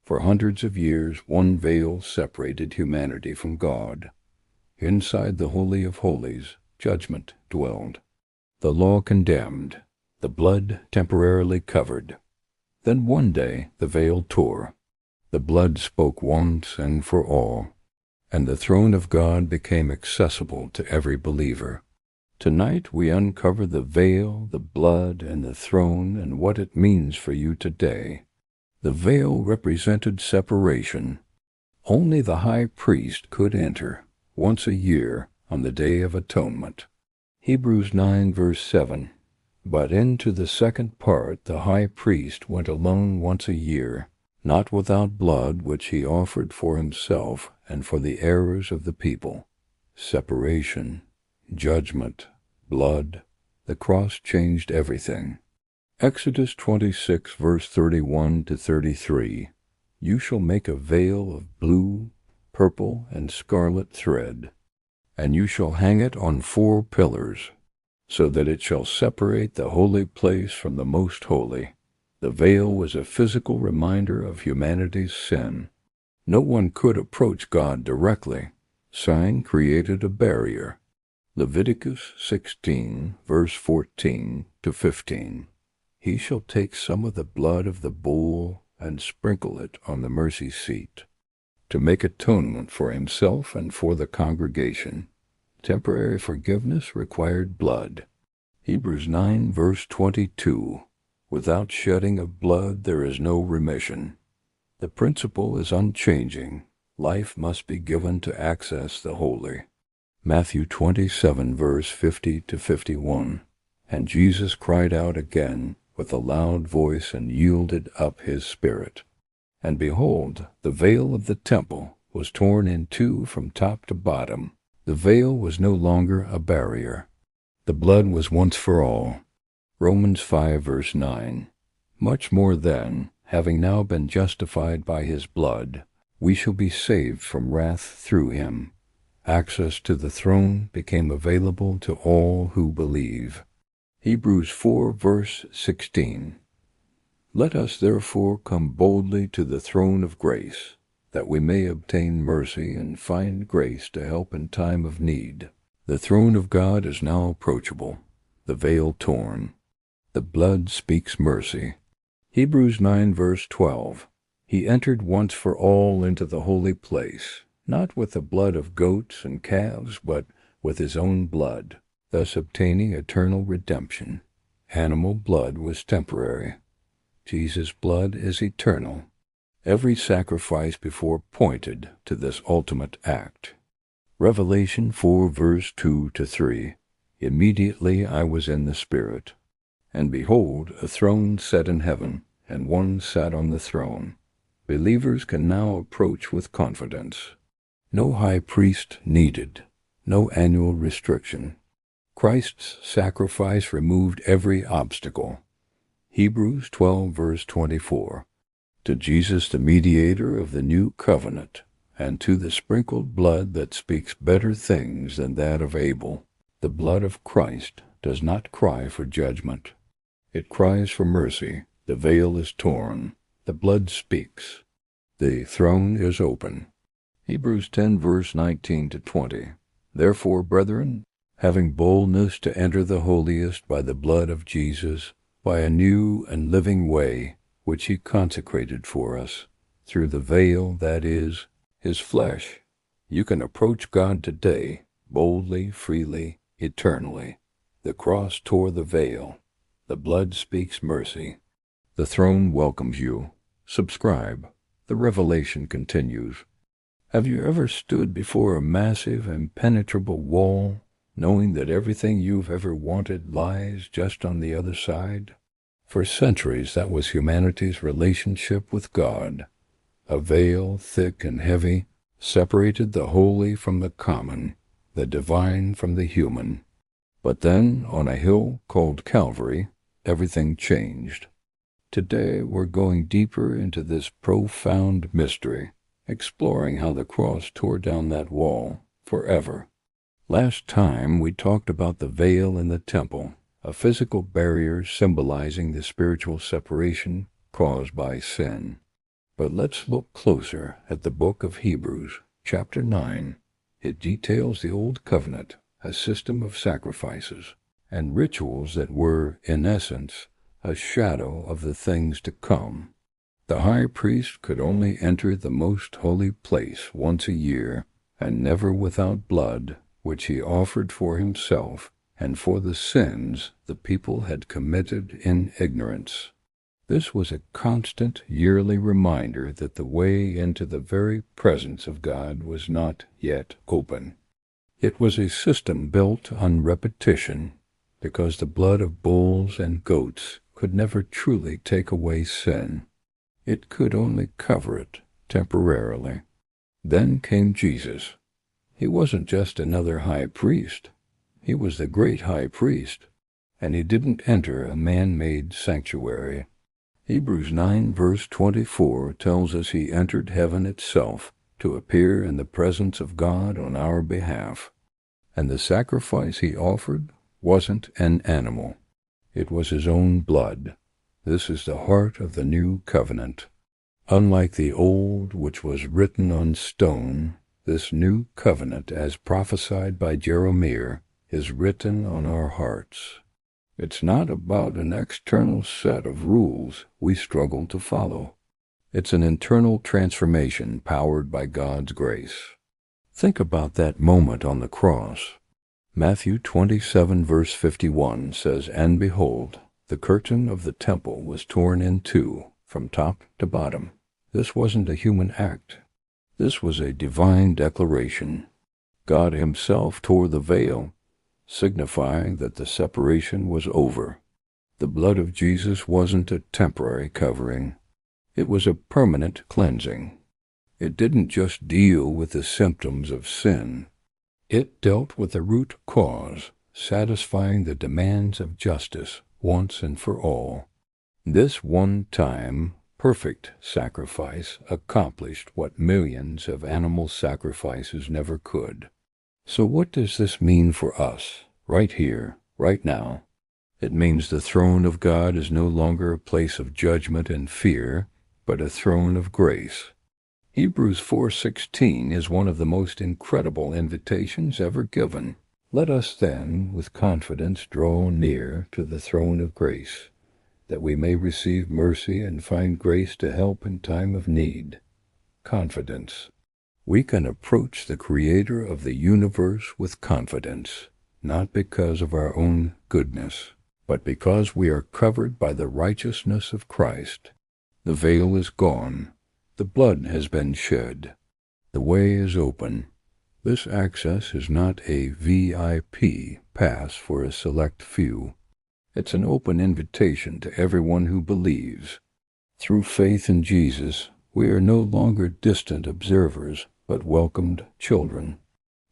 For hundreds of years, one veil separated humanity from God. Inside the Holy of Holies, judgment dwelled. The law condemned, the blood temporarily covered. Then one day the veil tore. The blood spoke once and for all, and the throne of God became accessible to every believer. Tonight we uncover the veil, the blood, and the throne, and what it means for you today. The veil represented separation. Only the high priest could enter, once a year, on the Day of Atonement. Hebrews 9 verse 7. But into the second part the high priest went alone once a year, not without blood which he offered for himself and for the errors of the people. Separation, judgment, blood, the cross changed everything. Exodus 26 verse 31 to 33. You shall make a veil of blue, purple, and scarlet thread, and you shall hang it on 4 pillars, so that it shall separate the holy place from the most holy. The veil was a physical reminder of humanity's sin. No one could approach God directly. Sign created a barrier. Leviticus 16, verse 14 to 15. He shall take some of the blood of the bull and sprinkle it on the mercy seat, to make atonement for himself and for the congregation. Temporary forgiveness required blood. Hebrews 9, verse 22. Without shedding of blood there is no remission. The principle is unchanging. Life must be given to access the holy. Matthew 27, verse 50 to 51. And Jesus cried out again with a loud voice and yielded up his spirit. And behold, the veil of the temple was torn in two from top to bottom. The veil was no longer a barrier. The blood was once for all. Romans 5 verse 9. Much more then, having now been justified by his blood, we shall be saved from wrath through him. Access to the throne became available to all who believe. Hebrews 4 verse 16. Let us therefore come boldly to the throne of grace, that we may obtain mercy and find grace to help in time of need. The throne of God is now approachable, the veil torn. The blood speaks mercy. Hebrews 9 verse 12. He entered once for all into the holy place, not with the blood of goats and calves, but with his own blood, thus obtaining eternal redemption. Animal blood was temporary. Jesus' blood is eternal. Every sacrifice before pointed to this ultimate act. Revelation 4 verse 2 to 3. Immediately I was in the Spirit, and behold, a throne set in heaven, and one sat on the throne. Believers can now approach with confidence. No high priest needed, no annual restriction. Christ's sacrifice removed every obstacle. Hebrews 12 verse 24. To Jesus the mediator of the new covenant, and to the sprinkled blood that speaks better things than that of Abel. The blood of Christ does not cry for judgment. It cries for mercy. The veil is torn. The blood speaks. The throne is open. Hebrews 10 verse 19 to 20. Therefore, brethren, having boldness to enter the holiest by the blood of Jesus, by a new and living way, which he consecrated for us, through the veil, that is, his flesh, you can approach God today, boldly, freely, eternally. The cross tore the veil. The blood speaks mercy. The throne welcomes you. Subscribe. The revelation continues. Have you ever stood before a massive, impenetrable wall, knowing that everything you've ever wanted lies just on the other side? For centuries, that was humanity's relationship with God. A veil, thick and heavy, separated the holy from the common, the divine from the human. But then, on a hill called Calvary, everything changed. Today, we're going deeper into this profound mystery, exploring how the cross tore down that wall forever. Last time, we talked about the veil in the temple, a physical barrier symbolizing the spiritual separation caused by sin. But let's look closer at the book of Hebrews, chapter 9. It details the Old Covenant, a system of sacrifices and rituals that were, in essence, a shadow of the things to come. The high priest could only enter the most holy place once a year, and never without blood, which he offered for himself and for the sins the people had committed in ignorance. This was a constant yearly reminder that the way into the very presence of God was not yet open. It was a system built on repetition, because the blood of bulls and goats could never truly take away sin. It could only cover it temporarily. Then came Jesus. He wasn't just another high priest. He was the great high priest, and he didn't enter a man-made sanctuary. Hebrews 9 verse 24 tells us he entered heaven itself to appear in the presence of God on our behalf. And the sacrifice he offered wasn't an animal. It was his own blood. This is the heart of the new covenant. Unlike the old, which was written on stone, this new covenant, as prophesied by Jeremiah, is written on our hearts. It's not about an external set of rules we struggle to follow. It's an internal transformation powered by God's grace. Think about that moment on the cross. Matthew 27 verse 51 says, "And behold, the curtain of the temple was torn in two, from top to bottom." This wasn't a human act. This was a divine declaration. God himself tore the veil, signifying that the separation was over. The blood of Jesus wasn't a temporary covering. It was a permanent cleansing. It didn't just deal with the symptoms of sin. It dealt with the root cause, satisfying the demands of justice once and for all. This one-time, perfect sacrifice accomplished what millions of animal sacrifices never could. So what does this mean for us, right here, right now? It means the throne of God is no longer a place of judgment and fear, but a throne of grace. Hebrews 4:16 is one of the most incredible invitations ever given. Let us then, with confidence, draw near to the throne of grace, that we may receive mercy and find grace to help in time of need. Confidence. We can approach the Creator of the universe with confidence, not because of our own goodness, but because we are covered by the righteousness of Christ. The veil is gone. The blood has been shed. The way is open. This access is not a VIP pass for a select few. It's an open invitation to everyone who believes. Through faith in Jesus, we are no longer distant observers, but welcomed children.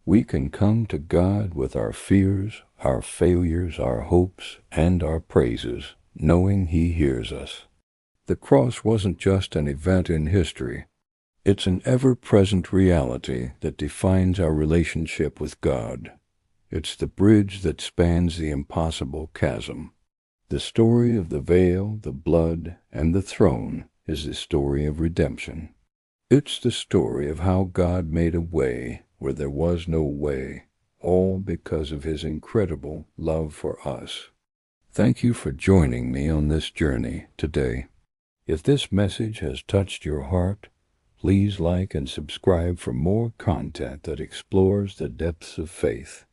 We can come to God with our fears, our failures, our hopes, and our praises, knowing He hears us. The cross wasn't just an event in history. It's an ever-present reality that defines our relationship with God. It's the bridge that spans the impossible chasm. The story of the veil, the blood, and the throne is the story of redemption. It's the story of how God made a way where there was no way, all because of His incredible love for us. Thank you for joining me on this journey today. If this message has touched your heart, please like and subscribe for more content that explores the depths of faith.